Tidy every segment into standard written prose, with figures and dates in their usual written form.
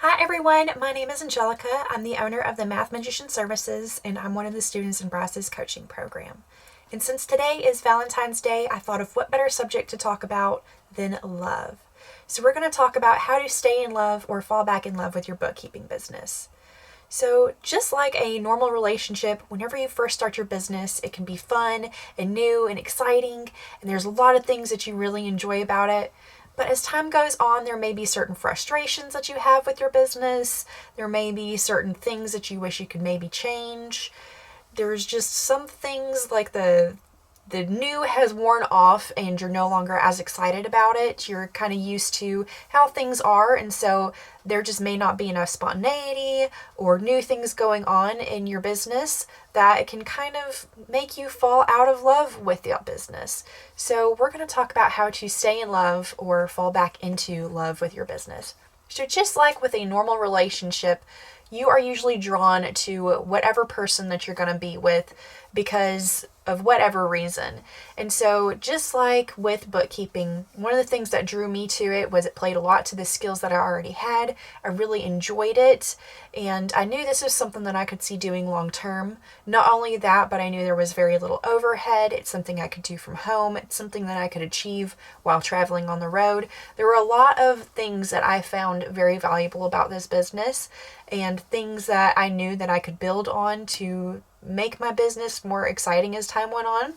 Hi everyone, my name is Angelica. I'm the owner of the Math Magician Services and I'm one of the students in Bryce's coaching program. And since today is Valentine's Day, I thought of what better subject to talk about than love. So we're going to talk about how to stay in love or fall back in love with your bookkeeping business. So just like a normal relationship, whenever you first start your business, it can be fun and new and exciting, and there's a lot of things that you really enjoy about it. But as time goes on, there may be certain frustrations that you have with your business. There may be certain things that you wish you could maybe change. There's just some things like the new has worn off and you're no longer as excited about it. You're kind of used to how things are, and so there just may not be enough spontaneity or new things going on in your business that can kind of make you fall out of love with that business. So we're going to talk about how to stay in love or fall back into love with your business. So just like with a normal relationship, you are usually drawn to whatever person that you're going to be with because of whatever reason. And so just like with bookkeeping, one of the things that drew me to it was it played a lot to the skills that I already had. I really enjoyed it, and I knew this was something that I could see doing long term. Not only that, but I knew there was very little overhead. It's something I could do from home. It's something that I could achieve while traveling on the road. There were a lot of things that I found very valuable about this business and things that I knew that I could build on to make my business more exciting as time went on.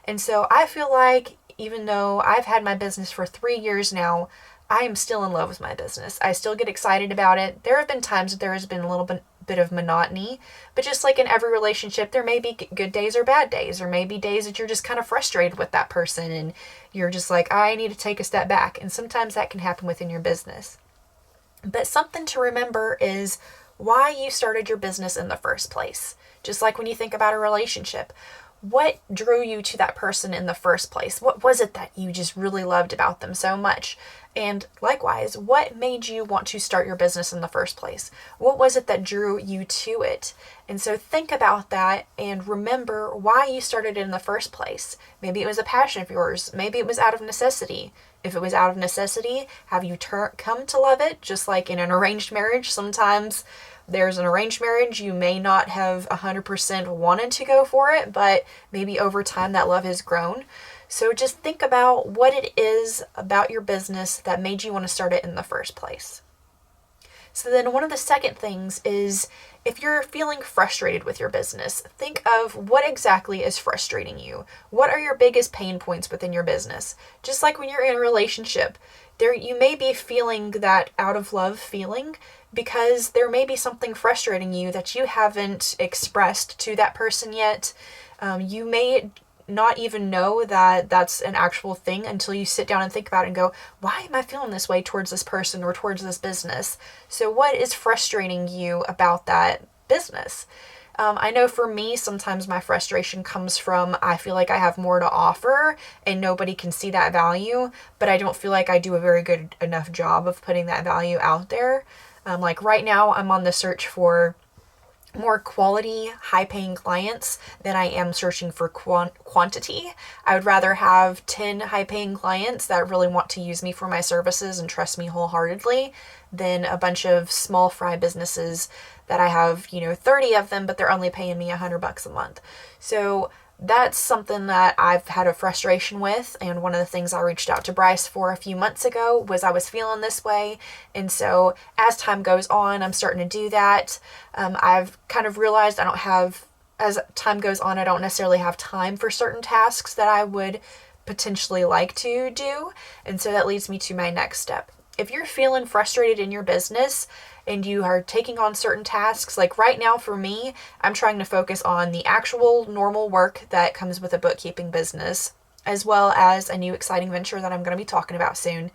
And so I feel like even though I've had my business for 3 years now, I am still in love with my business. I still get excited about it. There have been times that there has been a little bit of monotony, but just like in every relationship, there may be good days or bad days. There may be days that you're just kind of frustrated with that person and you're just like, I need to take a step back. And sometimes that can happen within your business. But something to remember is why you started your business in the first place. Just like when you think about a relationship, what drew you to that person in the first place? What was it that you just really loved about them so much? And likewise, what made you want to start your business in the first place? What was it that drew you to it? And so think about that and remember why you started in the first place. Maybe it was a passion of yours. Maybe it was out of necessity. If it was out of necessity, have you come to love it? Just like in an arranged marriage, sometimes there's an arranged marriage, you may not have 100% wanted to go for it, but maybe over time that love has grown. So just think about what it is about your business that made you want to start it in the first place. So then one of the second things is if you're feeling frustrated with your business, think of what exactly is frustrating you. What are your biggest pain points within your business? Just like when you're in a relationship, you may be feeling that out of love feeling because there may be something frustrating you that you haven't expressed to that person yet. You may not even know that that's an actual thing until you sit down and think about it and go, why am I feeling this way towards this person or towards this business? So what is frustrating you about that business? I know for me, sometimes my frustration comes from I feel like I have more to offer and nobody can see that value, but I don't feel like I do a very good enough job of putting that value out there. Like right now, I'm on the search for more quality, high-paying clients than I am searching for quantity. I would rather have 10 high-paying clients that really want to use me for my services and trust me wholeheartedly than a bunch of small fry businesses that I have, 30 of them, but they're only paying me $100 a month. So that's something that I've had a frustration with, and one of the things I reached out to Bryce for a few months ago was I was feeling this way, and so as time goes on, I'm starting to do that. I've kind of realized as time goes on, I don't necessarily have time for certain tasks that I would potentially like to do, and so that leads me to my next step. If you're feeling frustrated in your business and you are taking on certain tasks, like right now for me, I'm trying to focus on the actual normal work that comes with a bookkeeping business, as well as a new exciting venture that I'm going to be talking about soon.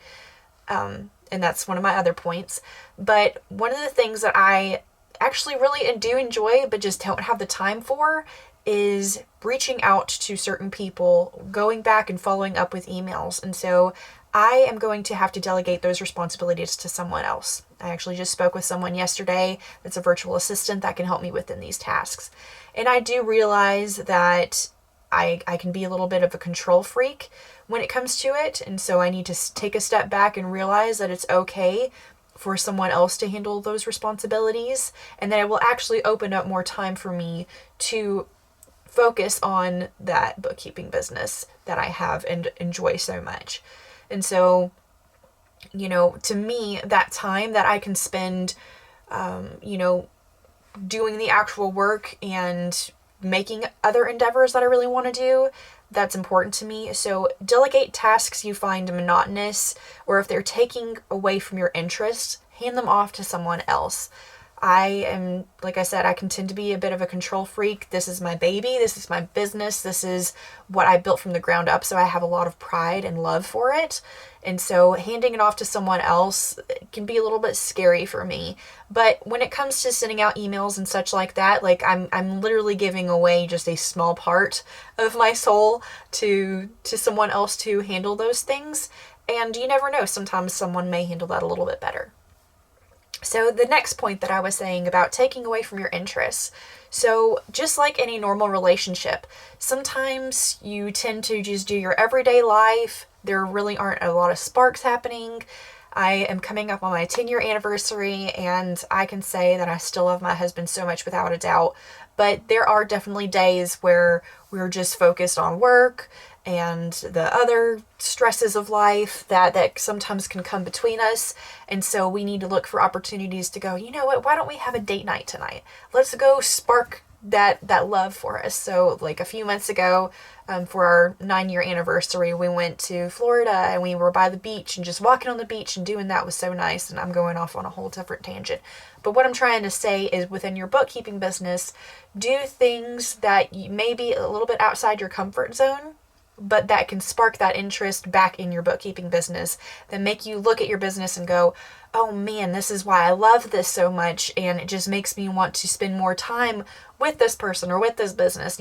And that's one of my other points. But one of the things that I actually really do enjoy, but just don't have the time for, is reaching out to certain people, going back and following up with emails. And so I am going to have to delegate those responsibilities to someone else. I actually just spoke with someone yesterday that's a virtual assistant that can help me within these tasks. And I do realize that I can be a little bit of a control freak when it comes to it. And so I need to take a step back and realize that it's okay for someone else to handle those responsibilities, and then it will actually open up more time for me to focus on that bookkeeping business that I have and enjoy so much. And so, to me, that time that I can spend, doing the actual work and making other endeavors that I really want to do, that's important to me. So delegate tasks you find monotonous, or if they're taking away from your interest, hand them off to someone else. I am, like I said, I can tend to be a bit of a control freak. This is my baby. This is my business. This is what I built from the ground up. So I have a lot of pride and love for it. And so handing it off to someone else can be a little bit scary for me. But when it comes to sending out emails and such like that, like I'm literally giving away just a small part of my soul to someone else to handle those things. And you never know, sometimes someone may handle that a little bit better. So the next point that I was saying about taking away from your interests. So just like any normal relationship, sometimes you tend to just do your everyday life. There really aren't a lot of sparks happening. I am coming up on my 10-year anniversary, and I can say that I still love my husband so much without a doubt. But there are definitely days where we're just focused on work and the other stresses of life that sometimes can come between us. And so we need to look for opportunities to go, you know what, why don't we have a date night tonight? Let's go spark that love for us. So like a few months ago, for our 9-year anniversary, we went to Florida and we were by the beach, and just walking on the beach and doing that was so nice. And I'm going off on a whole different tangent. But what I'm trying to say is, within your bookkeeping business, do things that may be a little bit outside your comfort zone, but that can spark that interest back in your bookkeeping business, that make you look at your business and go, oh man, this is why I love this so much, and it just makes me want to spend more time with this person or with this business.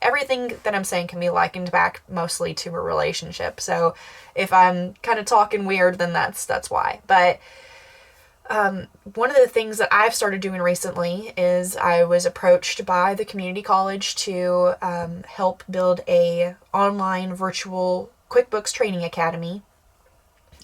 Everything that I'm saying can be likened back mostly to a relationship. So if I'm kind of talking weird, then that's why. But one of the things that I've started doing recently is I was approached by the community college to help build a online virtual QuickBooks training academy,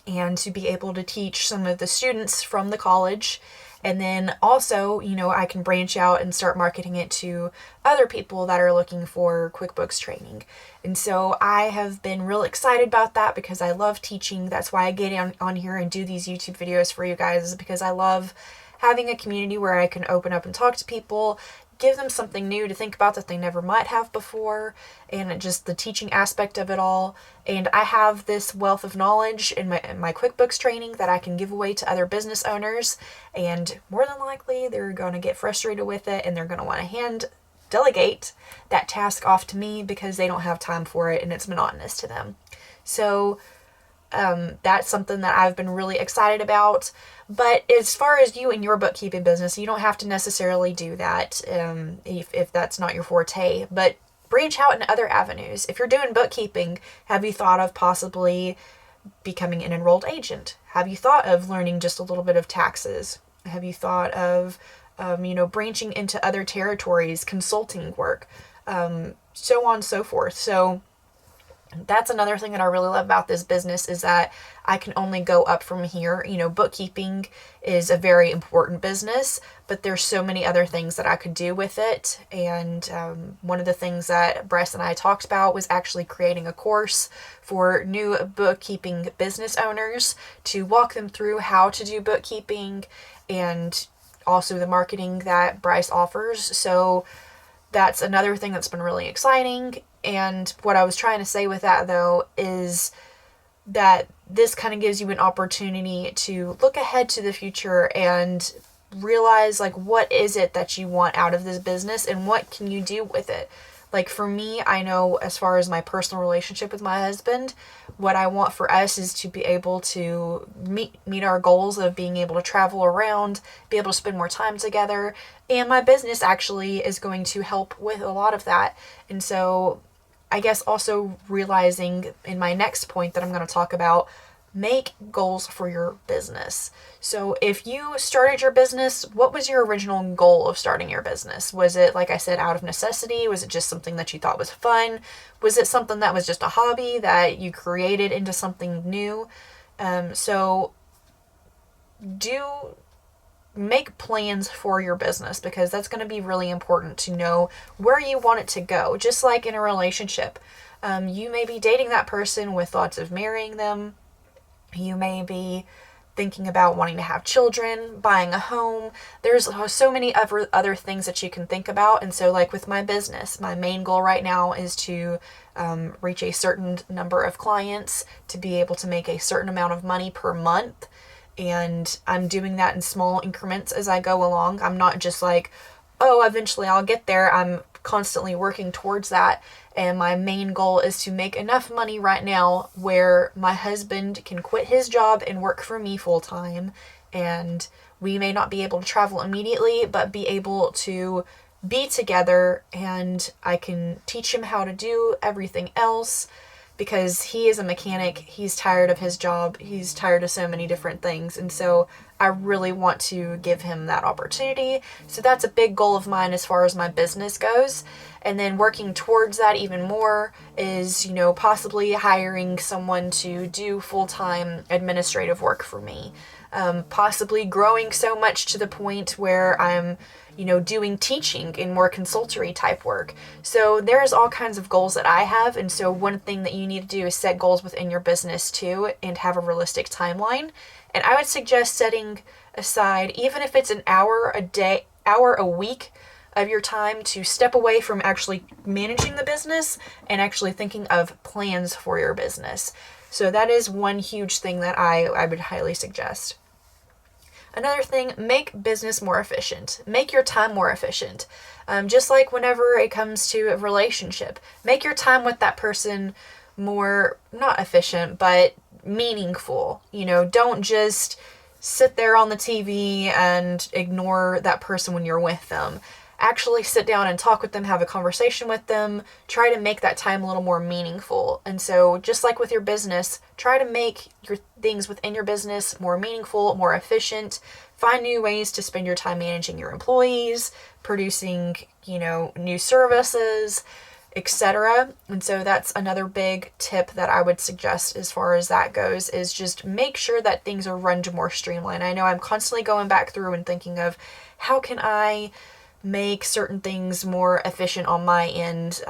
and to be able to teach some of the students from the college. And then also, I can branch out and start marketing it to other people that are looking for QuickBooks training. And so I have been real excited about that because I love teaching. That's why I get on here and do these YouTube videos for you guys, is because I love having a community where I can open up and talk to people, give them something new to think about that they never might have before, and just the teaching aspect of it all. And I have this wealth of knowledge in my QuickBooks training that I can give away to other business owners, and more than likely they're going to get frustrated with it and they're going to want to delegate that task off to me because they don't have time for it and it's monotonous to them. So that's something that I've been really excited about. But as far as you and your bookkeeping business, you don't have to necessarily do that if that's not your forte. But branch out in other avenues. If you're doing bookkeeping, have you thought of possibly becoming an enrolled agent? Have you thought of learning just a little bit of taxes? Have you thought of branching into other territories, consulting work, so on and so forth? So that's another thing that I really love about this business, is that I can only go up from here. Bookkeeping is a very important business, but there's so many other things that I could do with it. And one of the things that Bryce and I talked about was actually creating a course for new bookkeeping business owners to walk them through how to do bookkeeping, and also the marketing that Bryce offers. So that's another thing that's been really exciting. And what I was trying to say with that, though, is that this kind of gives you an opportunity to look ahead to the future and realize, like, what is it that you want out of this business and what can you do with it? Like, for me, I know as far as my personal relationship with my husband, what I want for us is to be able to meet our goals of being able to travel around, be able to spend more time together. And my business actually is going to help with a lot of that. And so I guess also realizing in my next point that I'm going to talk about, make goals for your business. So if you started your business, what was your original goal of starting your business? Was it, like I said, out of necessity? Was it just something that you thought was fun? Was it something that was just a hobby that you created into something new? So do make plans for your business, because that's going to be really important to know where you want it to go. Just like in a relationship, you may be dating that person with thoughts of marrying them. You may be thinking about wanting to have children, buying a home. There's so many other things that you can think about. And so, like with my business, my main goal right now is to reach a certain number of clients, to be able to make a certain amount of money per month. And I'm doing that in small increments as I go along. I'm not just like, oh, eventually I'll get there. I'm constantly working towards that. And my main goal is to make enough money right now where my husband can quit his job and work for me full time. And we may not be able to travel immediately, but be able to be together, and I can teach him how to do everything else, because he is a mechanic. He's tired of his job. He's tired of so many different things. And so I really want to give him that opportunity. So that's a big goal of mine as far as my business goes. And then working towards that even more is, possibly hiring someone to do full-time administrative work for me. Possibly growing so much to the point where I'm doing teaching and more consultory type work. So there's all kinds of goals that I have. And so one thing that you need to do is set goals within your business too, and have a realistic timeline. And I would suggest setting aside, even if it's an hour a week of your time, to step away from actually managing the business and actually thinking of plans for your business. So that is one huge thing that I would highly suggest. Another thing, make business more efficient. Make your time more efficient. Just like whenever it comes to a relationship, make your time with that person more, not efficient, but meaningful. Don't just sit there on the TV and ignore that person when you're with them. Actually sit down and talk with them, have a conversation with them, try to make that time a little more meaningful. And so just like with your business, try to make your things within your business more meaningful, more efficient. Find new ways to spend your time managing your employees, producing, new services, etc. And so that's another big tip that I would suggest as far as that goes, is just make sure that things are run to more streamlined. I know I'm constantly going back through and thinking of how can I make certain things more efficient on my end,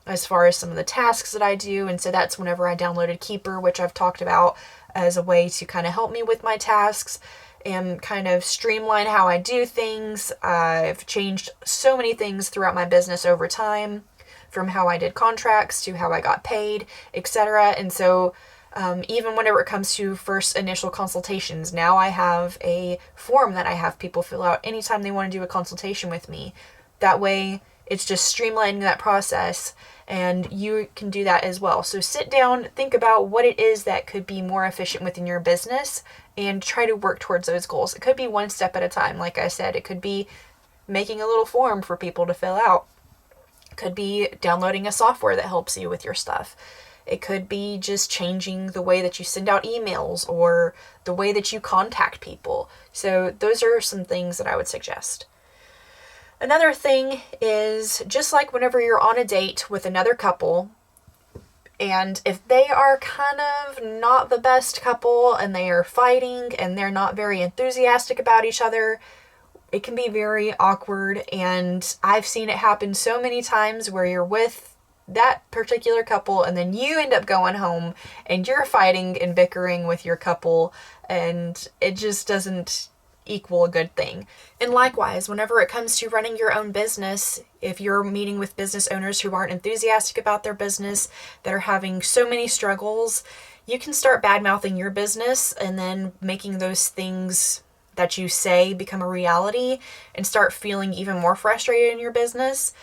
as far as some of the tasks that I do. And so that's whenever I downloaded Keeper, which I've talked about as a way to kind of help me with my tasks and kind of streamline how I do things. I've changed so many things throughout my business over time, from how I did contracts to how I got paid, etc. And so even whenever it comes to first initial consultations, now I have a form that I have people fill out anytime they want to do a consultation with me. That way, it's just streamlining that process, and you can do that as well. So sit down, think about what it is that could be more efficient within your business, and try to work towards those goals. It could be one step at a time. Like I said, it could be making a little form for people to fill out. It could be downloading a software that helps you with your stuff. It could be just changing the way that you send out emails or the way that you contact people. So those are some things that I would suggest. Another thing is, just like whenever you're on a date with another couple, and if they are kind of not the best couple and they are fighting and they're not very enthusiastic about each other, it can be very awkward. And I've seen it happen so many times where you're with that particular couple and then you end up going home and you're fighting and bickering with your couple, and it just doesn't equal a good thing. And likewise, whenever it comes to running your own business, if you're meeting with business owners who aren't enthusiastic about their business, that are having so many struggles, you can start bad-mouthing your business and then making those things that you say become a reality and start feeling even more frustrated in your business.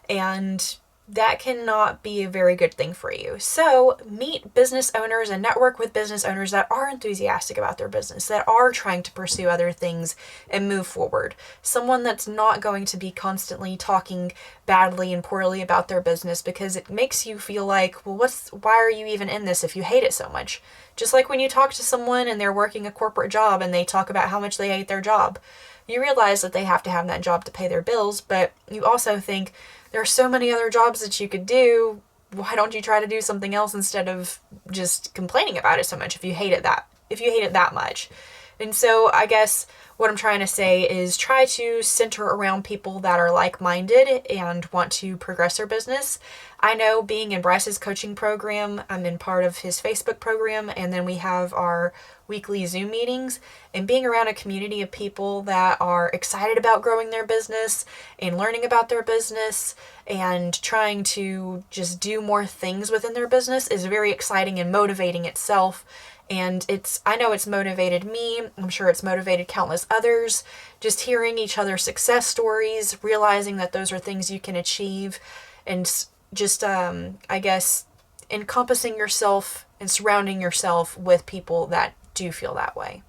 And that cannot be a very good thing for you. So meet business owners and network with business owners that are enthusiastic about their business, that are trying to pursue other things and move forward. Someone that's not going to be constantly talking badly and poorly about their business, because it makes you feel like, well, why are you even in this if you hate it so much? Just like when you talk to someone and they're working a corporate job and they talk about how much they hate their job. You realize that they have to have that job to pay their bills, but you also think, there are so many other jobs that you could do. Why don't you try to do something else instead of just complaining about it so much if you hate it that much? And so I guess what I'm trying to say is try to center around people that are like-minded and want to progress their business. I know being in Bryce's coaching program, I'm in part of his Facebook program, and then we have our weekly Zoom meetings, and being around a community of people that are excited about growing their business and learning about their business and trying to just do more things within their business is very exciting and motivating itself. And I know it's motivated me. I'm sure it's motivated countless others. Just hearing each other's success stories, realizing that those are things you can achieve, and just, I guess, encompassing yourself and surrounding yourself with people that do feel that way.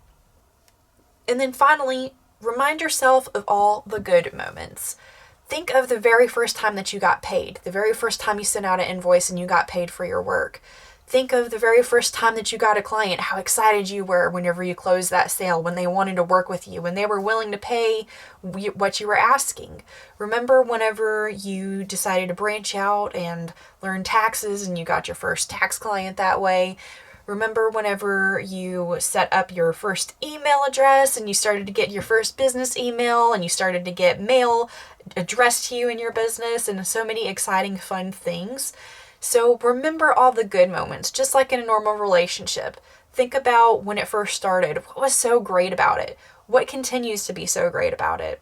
And then finally, remind yourself of all the good moments. Think of the very first time that you got paid, the very first time you sent out an invoice and you got paid for your work. Think of the very first time that you got a client, how excited you were whenever you closed that sale, when they wanted to work with you, when they were willing to pay what you were asking. Remember whenever you decided to branch out and learn taxes and you got your first tax client that way. Remember whenever you set up your first email address and you started to get your first business email and you started to get mail addressed to you in your business, and so many exciting, fun things. So remember all the good moments, just like in a normal relationship. Think about when it first started. What was so great about it? What continues to be so great about it?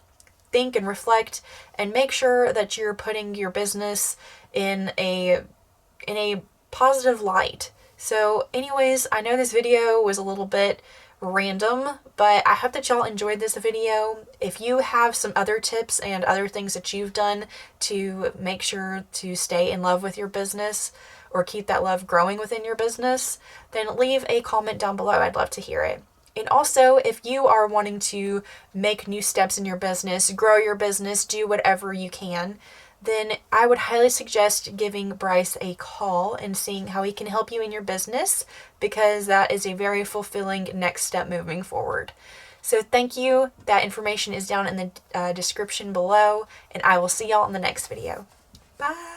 Think and reflect and make sure that you're putting your business in a positive light. So anyways, I know this video was a little bit random, but I hope that y'all enjoyed this video. If you have some other tips and other things that you've done to make sure to stay in love with your business or keep that love growing within your business, then leave a comment down below. I'd love to hear it. And also, if you are wanting to make new steps in your business, grow your business, do whatever you can, then I would highly suggest giving Bryce a call and seeing how he can help you in your business, because that is a very fulfilling next step moving forward. So thank you. That information is down in the description below, and I will see y'all in the next video. Bye.